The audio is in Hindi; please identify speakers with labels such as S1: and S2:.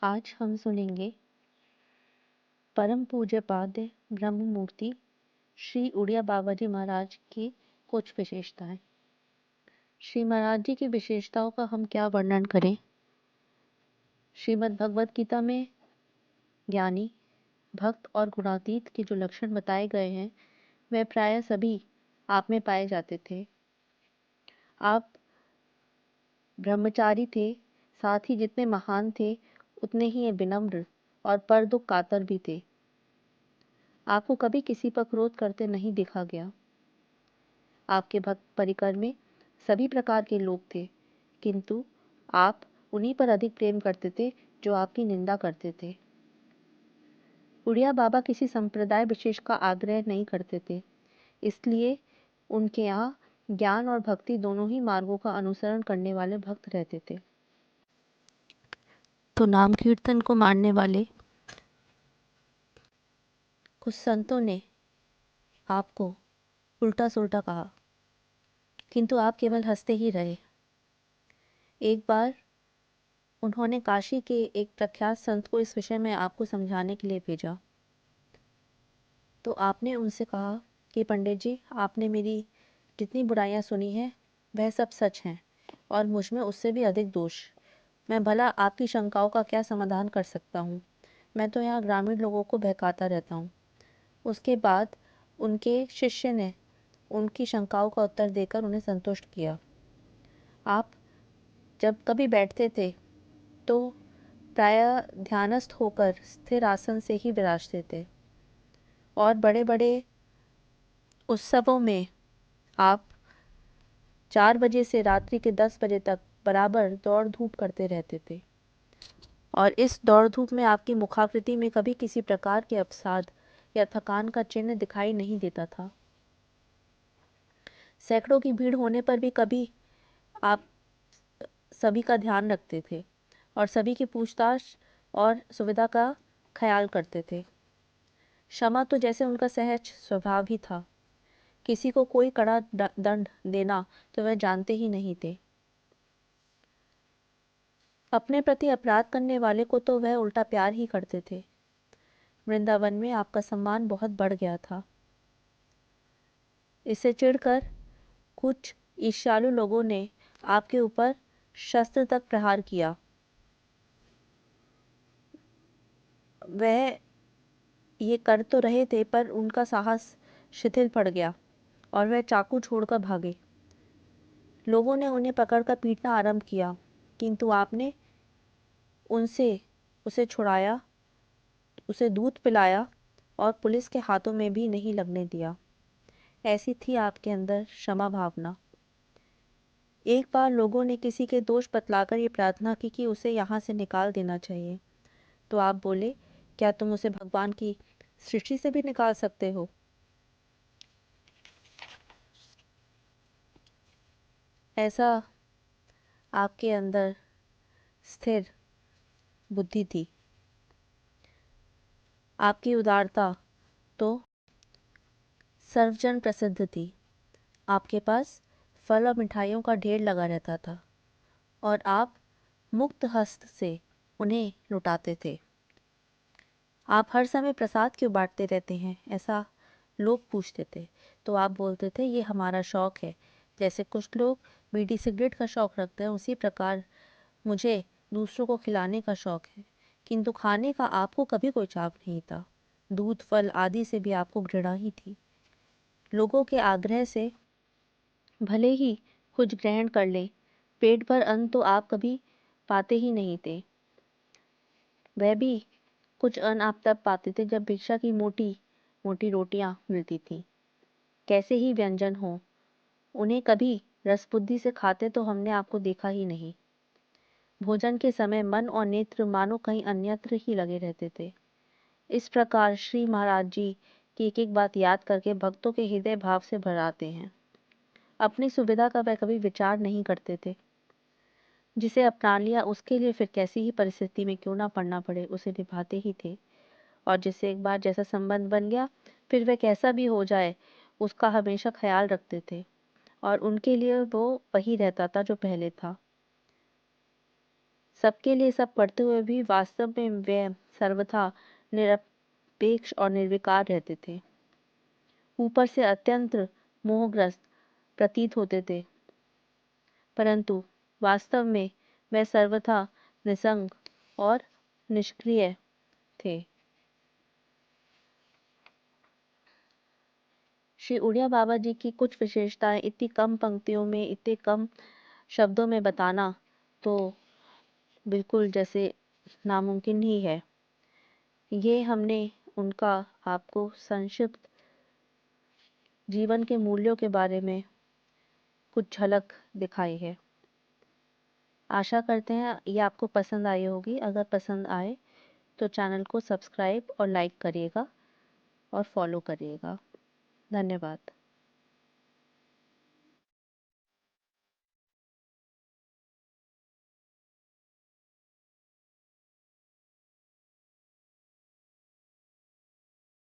S1: आज हम सुनेंगे परम पूज्यपाद ब्रह्म मूर्ति श्री उड़िया बाबा जी महाराज की कुछ विशेषताएं। श्री महाराज जी की विशेषताओं का हम क्या वर्णन करें। श्रीमद् भगवत गीता में ज्ञानी, भक्त और गुणातीत के जो लक्षण बताए गए हैं वह प्राय सभी आप में पाए जाते थे। आप ब्रह्मचारी थे, साथ ही जितने महान थे उतने ही विनम्र और पर दुख कातर भी थे। आपको कभी किसी पर क्रोध करते नहीं देखा गया। आपके भक्त परिकर में सभी प्रकार के लोग थे, किंतु आप उन्हीं पर अधिक प्रेम करते थे जो आपकी निंदा करते थे। उड़िया बाबा किसी संप्रदाय विशेष का आग्रह नहीं करते थे, इसलिए उनके यहाँ ज्ञान और भक्ति दोनों ही मार्गों का अनुसरण करने वाले भक्त रहते थे। तो नाम कीर्तन को मानने वाले कुछ संतों ने आपको उल्टा सुल्टा कहा, किंतु आप केवल हंसते ही रहे। एक बार उन्होंने काशी के एक प्रख्यात संत को इस विषय में आपको समझाने के लिए भेजा। तो आपने उनसे कहा कि पंडित जी, आपने मेरी जितनी बुराइयां सुनी हैं वह सब सच हैं और मुझ में उससे भी अधिक दोष। मैं भला आपकी शंकाओं का क्या समाधान कर सकता हूँ। मैं तो यहाँ ग्रामीण लोगों को बहकाता रहता हूँ। उसके बाद उनके शिष्य ने उनकी शंकाओं का उत्तर देकर उन्हें संतुष्ट किया। आप जब कभी बैठते थे तो प्रायः ध्यानस्थ होकर स्थिर आसन से ही विराजते थे और बड़े बड़े उत्सवों में आप 4 बजे से रात्रि के 10 बजे तक बराबर दौड़ धूप करते रहते थे और इस दौड़ धूप में आपकी मुखाकृति में कभी किसी प्रकार के अवसाद या थकान का चिन्ह दिखाई नहीं देता था। सैकड़ों की भीड़ होने पर भी कभी आप सभी का ध्यान रखते थे और सभी की पूछताछ और सुविधा का ख्याल करते थे। क्षमा तो जैसे उनका सहज स्वभाव ही था। किसी को कोई कड़ा दंड देना तो वह जानते ही नहीं थे। अपने प्रति अपराध करने वाले को तो वह उल्टा प्यार ही करते थे। वृंदावन में आपका सम्मान बहुत बढ़ गया था। इससे चिढ़कर कुछ ईर्ष्यालु लोगों ने आपके ऊपर शस्त्र तक प्रहार किया। वह ये कर तो रहे थे पर उनका साहस शिथिल पड़ गया और वह चाकू छोड़कर भागे। लोगों ने उन्हें पकड़कर पीटना आरंभ किया, किंतु आपने उसे छुड़ाया, उसे दूध पिलाया और पुलिस के हाथों में भी नहीं लगने दिया। ऐसी थी आपके अंदर क्षमा भावना। एक बार लोगों ने किसी के दोष बतलाकर ये प्रार्थना की कि उसे यहाँ से निकाल देना चाहिए। तो आप बोले, क्या तुम उसे भगवान की सृष्टि से भी निकाल सकते हो? ऐसा आपके अंदर स्थिर बुद्धि थी। आपकी उदारता तो सर्वजन प्रसिद्ध थी। आपके पास फल और मिठाइयों का ढेर लगा रहता था और आप मुक्त हस्त से उन्हें लुटाते थे। आप हर समय प्रसाद क्यों बांटते रहते हैं, ऐसा लोग पूछते थे। तो आप बोलते थे, ये हमारा शौक है। जैसे कुछ लोग बीड़ी सिगरेट का शौक रखते हैं, उसी प्रकार मुझे दूसरों को खिलाने का शौक है। किंतु खाने का आपको कभी कोई चाव नहीं था। दूध, फल आदि से भी आपको घृणा ही थी। लोगों के आग्रह से भले ही कुछ ग्रहण कर ले, पेट भर अन्न तो आप कभी पाते ही नहीं थे। वह भी कुछ अन्न आप तब पाते थे जब भिक्षा की मोटी मोटी रोटियां मिलती थी। कैसे ही व्यंजन हो, उन्हें कभी रसबुद्धि से खाते तो हमने आपको देखा ही नहीं। भोजन के समय मन और नेत्र मानो कहीं अन्यत्र ही लगे रहते थे। इस प्रकार श्री महाराज जी की एक एक बात याद करके भक्तों के हृदय भाव से भर आते हैं। अपनी सुविधा का वह कभी विचार नहीं करते थे। जिसे अपना लिया उसके लिए फिर कैसी ही परिस्थिति में क्यों ना पड़ना पड़े उसे निभाते ही थे। और जिससे एक बार जैसा संबंध बन गया, फिर वह कैसा भी हो जाए उसका हमेशा ख्याल रखते थे और उनके लिए वो वही रहता था जो पहले था। सबके लिए सब करते हुए भी वास्तव में वे सर्वथा निरपेक्ष और निर्विकार रहते थे। ऊपर से अत्यंत मोहग्रस्त प्रतीत होते थे, परंतु वास्तव में वे सर्वथा निसंग और निष्क्रिय थे। श्री उड़िया बाबा जी की कुछ विशेषताएं इतनी कम पंक्तियों में, इतने कम शब्दों में बताना तो बिल्कुल जैसे नामुमकिन ही है। ये हमने उनका आपको संक्षिप्त जीवन के मूल्यों के बारे में कुछ झलक दिखाई है। आशा करते हैं ये आपको पसंद आई होगी। अगर पसंद आए तो चैनल को सब्सक्राइब और लाइक करिएगा और फॉलो करिएगा। धन्यवाद।